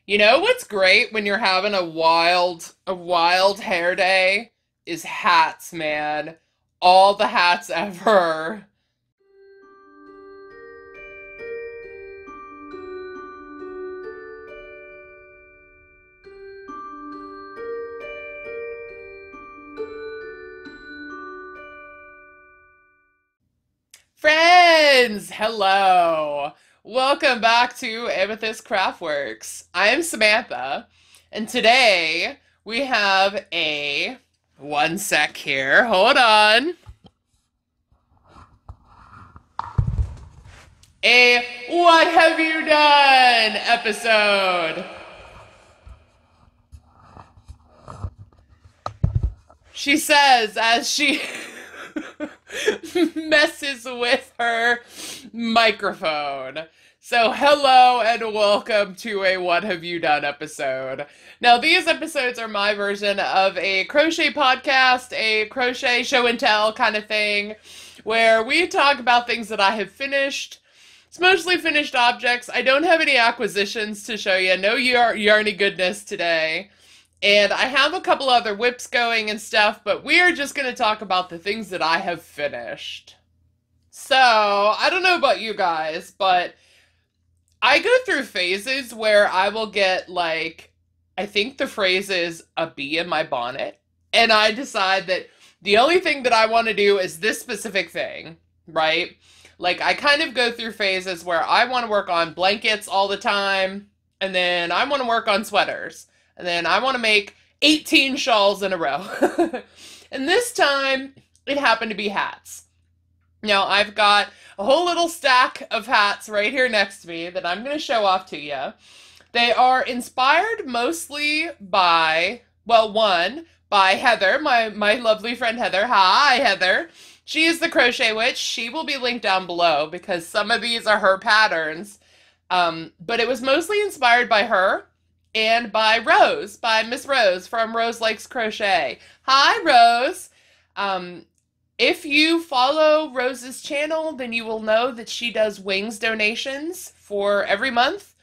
You know what's great when you're having a wild hair day is hats, man. All the hats ever. Friends, hello. Welcome back to Amethyst Craftworks. I am Samantha, and today we have a one sec here. Hold on. A What Have You Done episode. She says as she messes with her microphone. So, hello and welcome to a What Have You Done episode. Now, these episodes are my version of a crochet podcast, a crochet show and tell kind of thing, where we talk about things that I have finished. It's mostly finished objects. I don't have any acquisitions to show you. No yarny goodness today. And I have a couple other whips going and stuff, but we are just going to talk about the things that I have finished. So, I don't know about you guys, but I go through phases where I will get, like, I think the phrase is a bee in my bonnet. And I decide that the only thing that I want to do is this specific thing, right? Like, I kind of go through phases where I want to work on blankets all the time, and then I want to work on sweaters. And then I want to make 18 shawls in a row. And this time, it happened to be hats. Now, I've got a whole little stack of hats right here next to me that I'm going to show off to you. They are inspired mostly by, well, one, by Heather, my lovely friend Heather. Hi, Heather. She is the Crochet Witch. She will be linked down below because some of these are her patterns. But it was mostly inspired by her. And by Rose, by Miss Rose from Rose Likes Crochet. Hi, Rose. If you follow Rose's channel, then you will know that she does wings donations for every month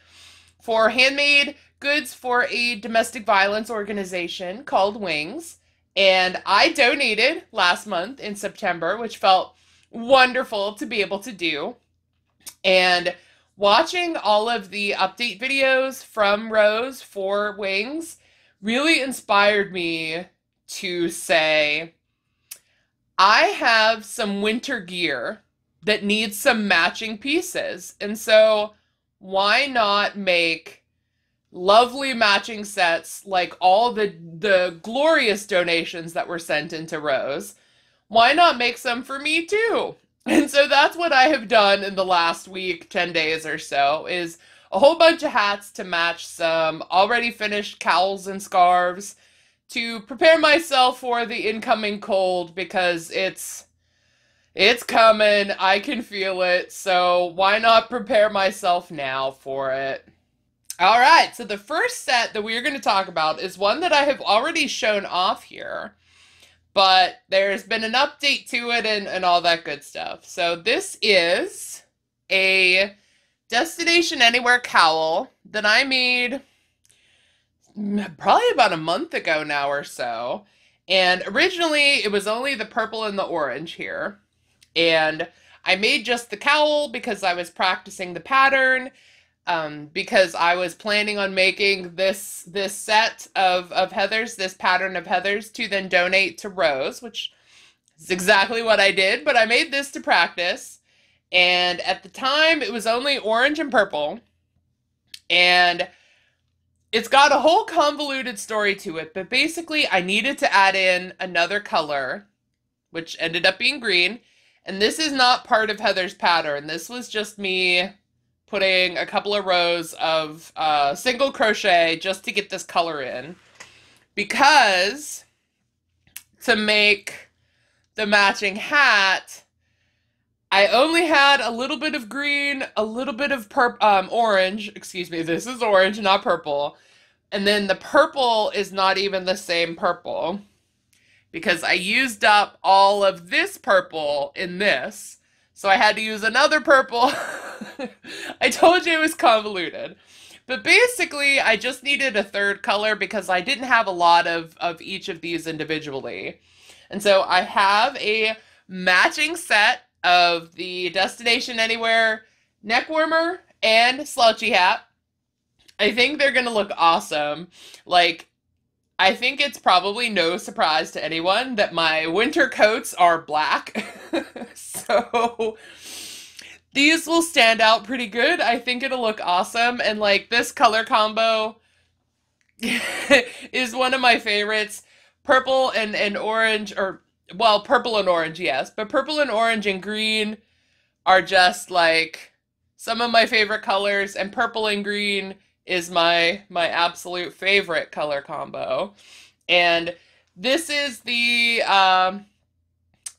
for handmade goods for a domestic violence organization called Wings. And I donated last month in September, which felt wonderful to be able to do. And watching all of the update videos from Rose for Wings really inspired me to say, I have some winter gear that needs some matching pieces. And so why not make lovely matching sets like all the glorious donations that were sent into Rose? Why not make some for me too? And so that's what I have done in the last week, 10 days or so, is a whole bunch of hats to match some already finished cowls and scarves to prepare myself for the incoming cold because it's coming. I can feel it. So why not prepare myself now for it? All right. So the first set that we are going to talk about is one that I have already shown off here. But there's been an update to it and all that good stuff. So this is a Destination Anywhere cowl that I made probably about a month ago now or so. And originally it was only the purple and the orange here. And I made just the cowl because I was practicing the pattern. Because I was planning on making this set of Heather's, this pattern of Heather's, to then donate to Rose, which is exactly what I did, but I made this to practice, and at the time, it was only orange and purple, and it's got a whole convoluted story to it, but basically, I needed to add in another color, which ended up being green, and this is not part of Heather's pattern. This was just me putting a couple of rows of single crochet just to get this color in, because to make the matching hat, I only had a little bit of green, a little bit of orange, excuse me, this is orange, not purple, and then the purple is not even the same purple, because I used up all of this purple in this, so I had to use another purple. I told you it was convoluted. But basically, I just needed a third color because I didn't have a lot of each of these individually. And so I have a matching set of the Destination Anywhere neck warmer and slouchy hat. I think they're going to look awesome. Like, I think it's probably no surprise to anyone that my winter coats are black. So these will stand out pretty good. I think it'll look awesome. And like this color combo is one of my favorites. Purple and orange, or well, purple and orange, yes. But purple and orange and green are just like some of my favorite colors. And purple and green is my absolute favorite color combo. And this is the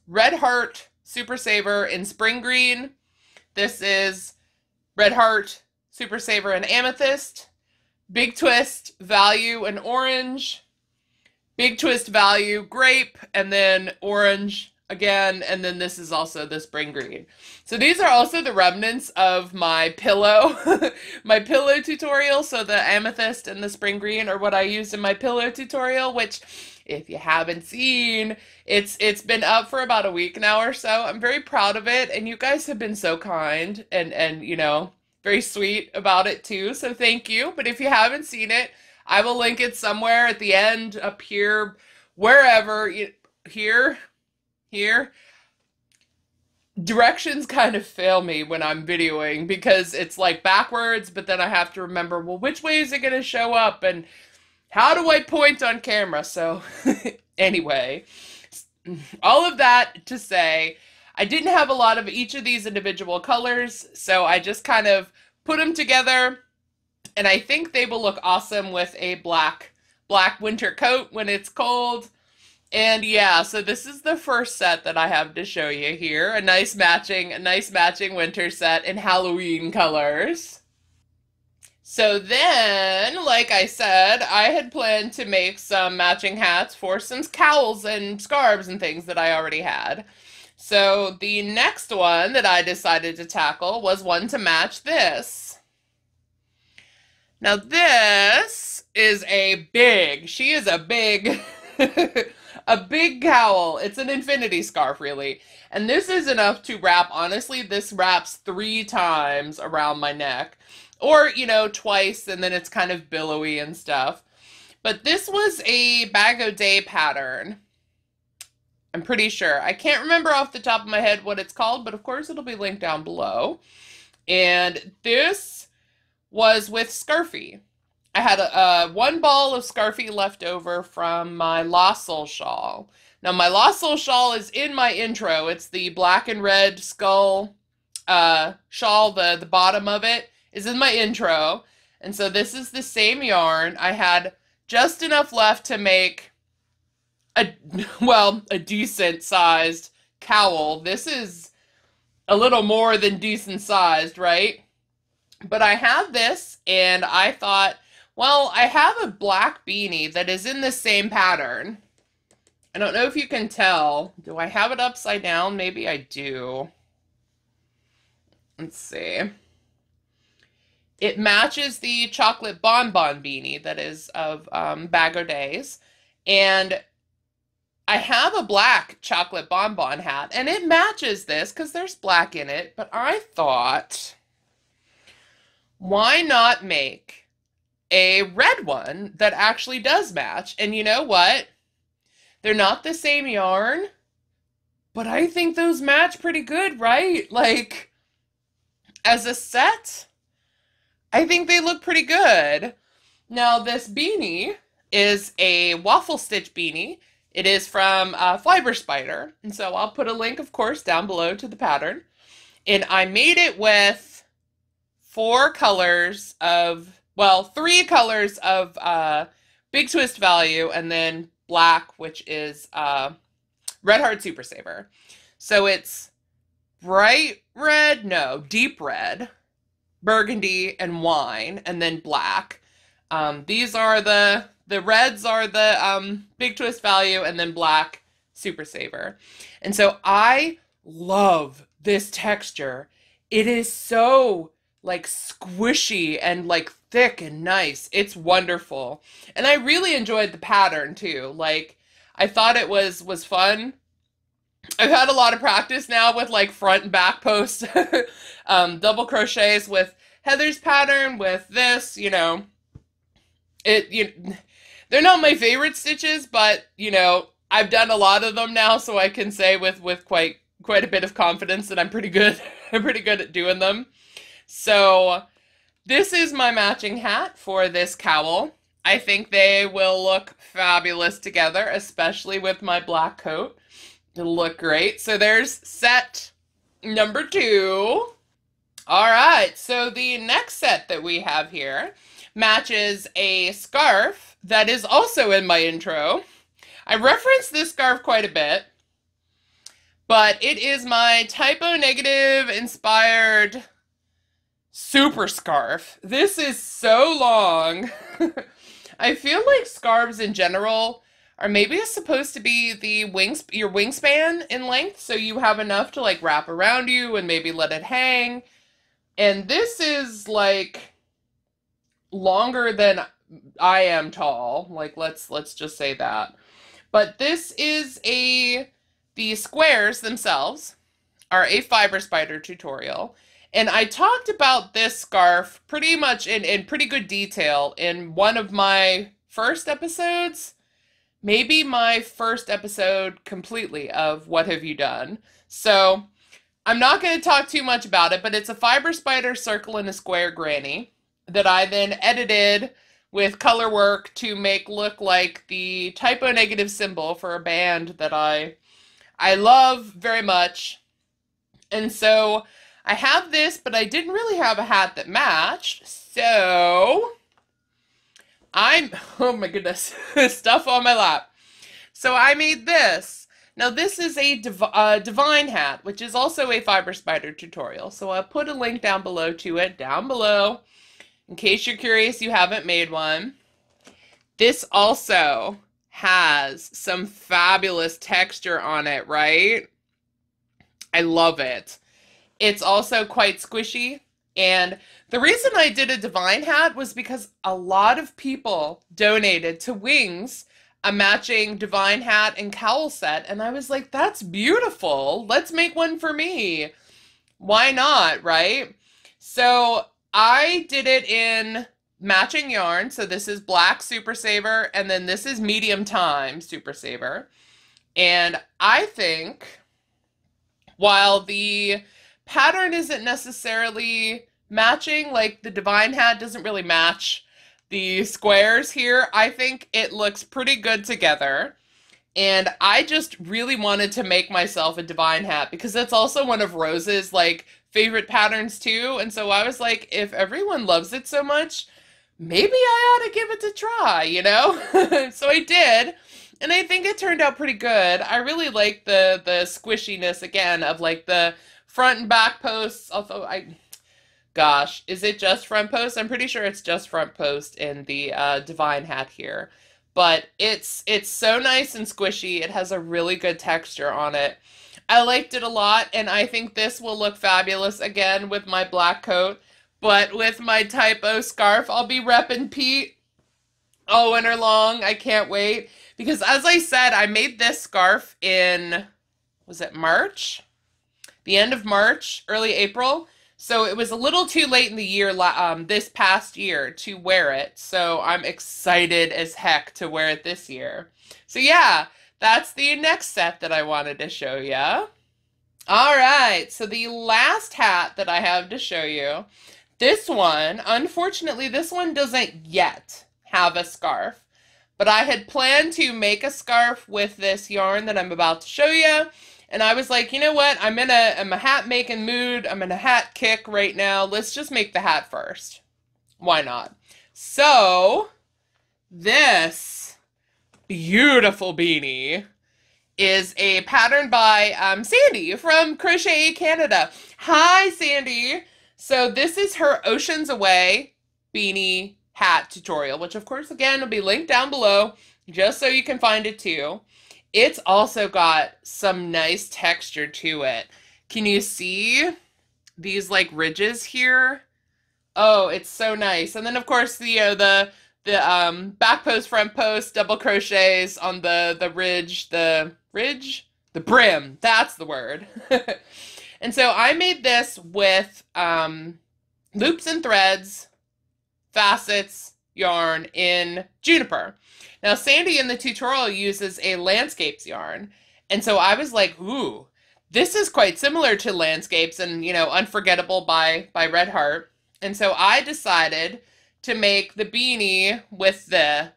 Red Heart Super Saver in Spring Green. This is Red Heart Super Saver in Amethyst. Big Twist Value in Orange. Big Twist Value Grape, and then Orange again, and then this is also the Spring Green. So these are also the remnants of my pillow, my pillow tutorial. So the Amethyst and the Spring Green are what I used in my pillow tutorial, which if you haven't seen, it's been up for about a week now or so. I'm very proud of it, and you guys have been so kind and you know, very sweet about it too. So thank you. But if you haven't seen it, I will link it somewhere at the end, up here, wherever, here. Directions kind of fail me when I'm videoing because it's like backwards, but then I have to remember, well, which way is it going to show up and how do I point on camera? So anyway, all of that to say, I didn't have a lot of each of these individual colors, so I just kind of put them together, and I think they will look awesome with a black winter coat when it's cold. And yeah, so this is the first set that I have to show you here. A nice matching winter set in Halloween colors. So then, like I said, I had planned to make some matching hats for some cowls and scarves and things that I already had. So the next one that I decided to tackle was one to match this. Now this is she is a big, a big cowl. It's an infinity scarf, really. And this is enough to wrap, honestly, this wraps 3 times around my neck. Or, you know, twice, and then it's kind of billowy and stuff. But this was a Bag O' Day pattern. I'm pretty sure. I can't remember off the top of my head what it's called, but of course it'll be linked down below. And this was with Scarfie. I had one ball of Scarfie left over from my Lost Soul shawl. Now my Lost Soul shawl is in my intro. It's the black and red skull shawl. The bottom of it is in my intro. And so this is the same yarn. I had just enough left to make a decent sized cowl. This is a little more than decent sized, right? But I have this, and I thought, well, I have a black beanie that is in the same pattern. I don't know if you can tell. Do I have it upside down? Maybe I do. Let's see. It matches the chocolate bonbon beanie that is of Bag O' Days. And I have a black chocolate bonbon hat, and it matches this because there's black in it. But I thought, why not make a red one that actually does match? And you know what? They're not the same yarn, but I think those match pretty good, right? Like, as a set, I think they look pretty good. Now, this beanie is a waffle stitch beanie. It is from Fiber Spider, and so I'll put a link, of course, down below to the pattern. And I made it with 3 colors of Big Twist Value, and then black, which is Red Heart Super Saver. So it's bright red, no, deep red, burgundy, and wine, and then black. These are the reds are the Big Twist Value, and then black Super Saver. And so I love this texture. It is so like squishy and like thick and nice. It's wonderful. And I really enjoyed the pattern too. Like, I thought it was fun. I've had a lot of practice now with like front and back posts, double crochets with Heather's pattern, with this, you know, they're not my favorite stitches, but you know, I've done a lot of them now, so I can say with quite a bit of confidence that I'm pretty good. I'm pretty good at doing them. So this is my matching hat for this cowl. I think they will look fabulous together, especially with my black coat. It'll look great. So there's set number 2. All right, so the next set that we have here matches a scarf that is also in my intro. I referenced this scarf quite a bit, but it is my typo negative inspired super scarf. This is so long. I feel like scarves in general are maybe supposed to be the your wingspan in length, so you have enough to like wrap around you and maybe let it hang. And this is like longer than I am tall. Like let's just say that. But this is the squares themselves are a fiber spider tutorial. And I talked about this scarf pretty much in pretty good detail in one of my first episodes, maybe my first episode completely of What Have You Done? So I'm not going to talk too much about it, but it's a fiber spider circle and a square granny that I then edited with color work to make look like the typo negative symbol for a band that I love very much. And so I have this, but I didn't really have a hat that matched. So oh my goodness, stuff on my lap. So I made this. Now this is a divine hat, which is also a fiber spider tutorial. So I'll put a link down below to it, down below, in case you're curious you haven't made one. This also has some fabulous texture on it, right? I love it. It's also quite squishy. And the reason I did a divine hat was because a lot of people donated to Wings a matching divine hat and cowl set. And I was like, that's beautiful. Let's make one for me. Why not, right? So I did it in matching yarn. So this is black Super Saver, and then this is medium time Super Saver. And I think while the pattern isn't necessarily matching, like the divine hat doesn't really match the squares here, I think it looks pretty good together. And I just really wanted to make myself a divine hat because that's also one of Rose's like favorite patterns too. And so I was like, if everyone loves it so much, maybe I ought to give it a try, you know? So I did, and I think it turned out pretty good. I really like the squishiness again of like the front and back posts. Although gosh, is it just front post? I'm pretty sure it's just front post in the divine hat here. But it's so nice and squishy. It has a really good texture on it. I liked it a lot, and I think this will look fabulous again with my black coat. But with my typo scarf, I'll be repping Pete all winter long. I can't wait. Because as I said, I made this scarf in, was it March? The end of March, early April. So it was a little too late in the year, this past year, to wear it. So I'm excited as heck to wear it this year. So yeah, that's the next set that I wanted to show you. All right, so the last hat that I have to show you, this one, unfortunately, this one doesn't yet have a scarf. But I had planned to make a scarf with this yarn that I'm about to show you. And I was like, you know what? I'm a hat making mood. I'm in a hat kick right now. Let's just make the hat first. Why not? So this beautiful beanie is a pattern by Sandy from Crochet Canada. Hi, Sandy. So this is her Oceans Away beanie hat tutorial, which of course, again, will be linked down below just so you can find it too. It's also got some nice texture to it. Can you see these like ridges here? Oh, it's so nice. And then of course the back post, front post, double crochets on the ridge, the brim. That's the word. And so I made this with loops and threads, facets, yarn in juniper. Now Sandy in the tutorial uses a landscapes yarn. And so I was like, ooh, this is quite similar to landscapes and, Unforgettable by Red Heart. And so I decided to make the beanie with the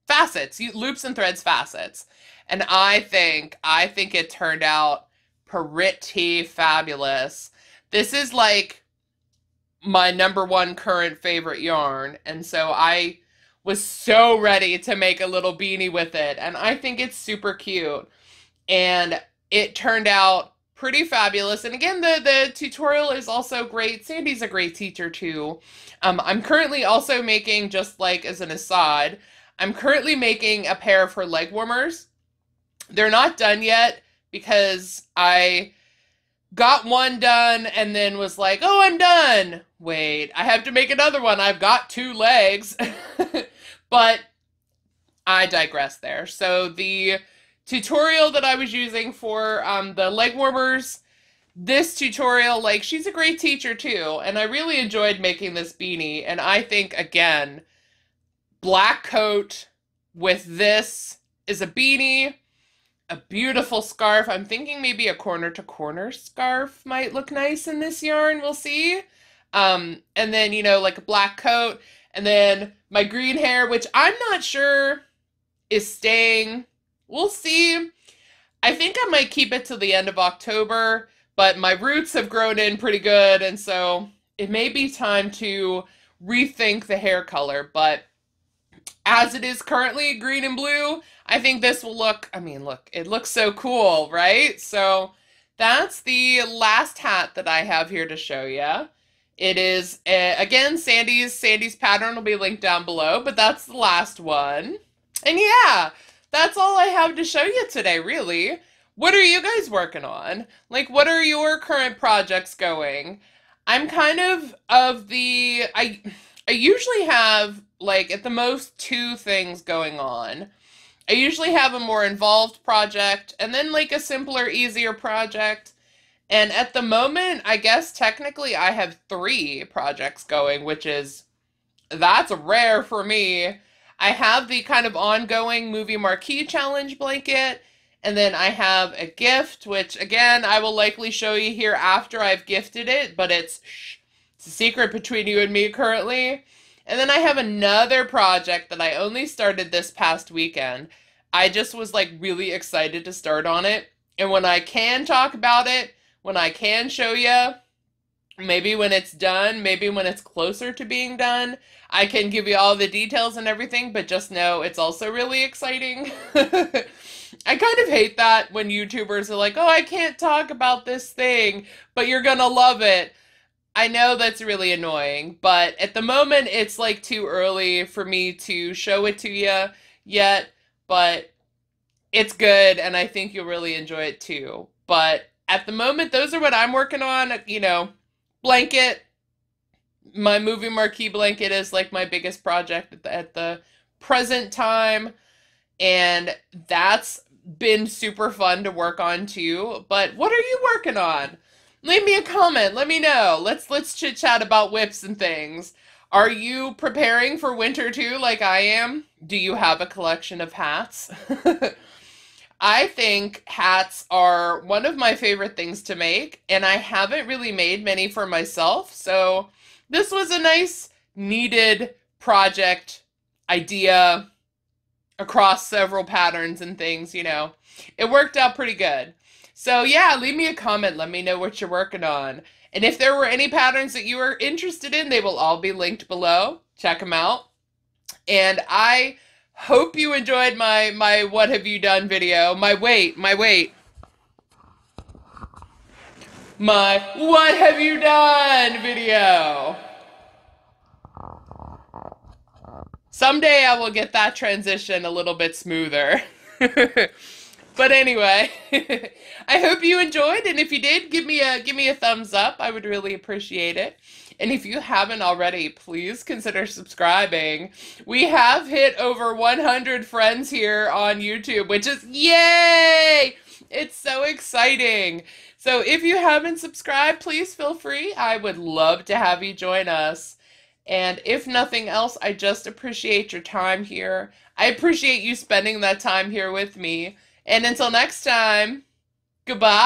facets, loops and threads facets. And I think it turned out pretty fabulous. This is like my #1 current favorite yarn. And so I was so ready to make a little beanie with it. And I think it's super cute. And it turned out pretty fabulous. And again, the tutorial is also great. Sandy's a great teacher too. I'm currently also making, just like as an aside, I'm currently making a pair of her leg warmers. They're not done yet because I got one done and then was like, oh, I'm done. Wait, I have to make another one. I've got 2 legs. But I digress there. So the tutorial that I was using for the leg warmers, this tutorial, like, she's a great teacher too, and I really enjoyed making this beanie. And I think, again, black coat with this is a beanie, a beautiful scarf. I'm thinking maybe a corner-to-corner scarf might look nice in this yarn. We'll see. And then, like a black coat, and then my green hair, which I'm not sure is staying. We'll see. I think I might keep it till the end of October, but my roots have grown in pretty good, and so it may be time to rethink the hair color. But as it is currently green and blue, I think this will look, look, it looks so cool, right? So that's the last hat that I have here to show you. It is, again, Sandy's pattern will be linked down below, but that's the last one. And yeah, that's all I have to show you today, really. What are you guys working on? Like, what are your current projects going? I'm kind of I usually have, like, at the most 2 things going on. I usually have a more involved project, and then, like, a simpler, easier project. And at the moment, I guess technically I have 3 projects going, that's rare for me. I have the kind of ongoing movie marquee challenge blanket, and then I have a gift, which again, I will likely show you here after I've gifted it, but it's a secret between you and me currently. And then I have another project that I only started this past weekend. I just was like really excited to start on it. And when I can talk about it, when I can show you, maybe when it's done, maybe when it's closer to being done, I can give you all the details and everything, but just know it's also really exciting. I kind of hate that when YouTubers are like, oh, I can't talk about this thing, but you're gonna love it. I know that's really annoying, but at the moment it's like too early for me to show it to you yet, but it's good and I think you'll really enjoy it too. But at the moment, those are what I'm working on, blanket. My movie marquee blanket is like my biggest project at the present time, and that's been super fun to work on too. But what are you working on? Leave me a comment, let me know. Let's chit chat about whips and things. Are you preparing for winter too, like I am? Do you have a collection of hats? I think hats are one of my favorite things to make, and I haven't really made many for myself, so this was a nice, needed project idea across several patterns and things, It worked out pretty good. So yeah, leave me a comment, let me know what you're working on. And if there were any patterns that you were interested in, they will all be linked below. Check them out. And I hope you enjoyed my what have you done video. My what have you done video. Someday I will get that transition a little bit smoother. But anyway, I hope you enjoyed, and if you did, give me a thumbs up. I would really appreciate it. And if you haven't already, please consider subscribing. We have hit over 100 friends here on YouTube, which is yay! It's so exciting. So if you haven't subscribed, please feel free. I would love to have you join us. And if nothing else, I just appreciate your time here. I appreciate you spending that time here with me. And until next time, goodbye.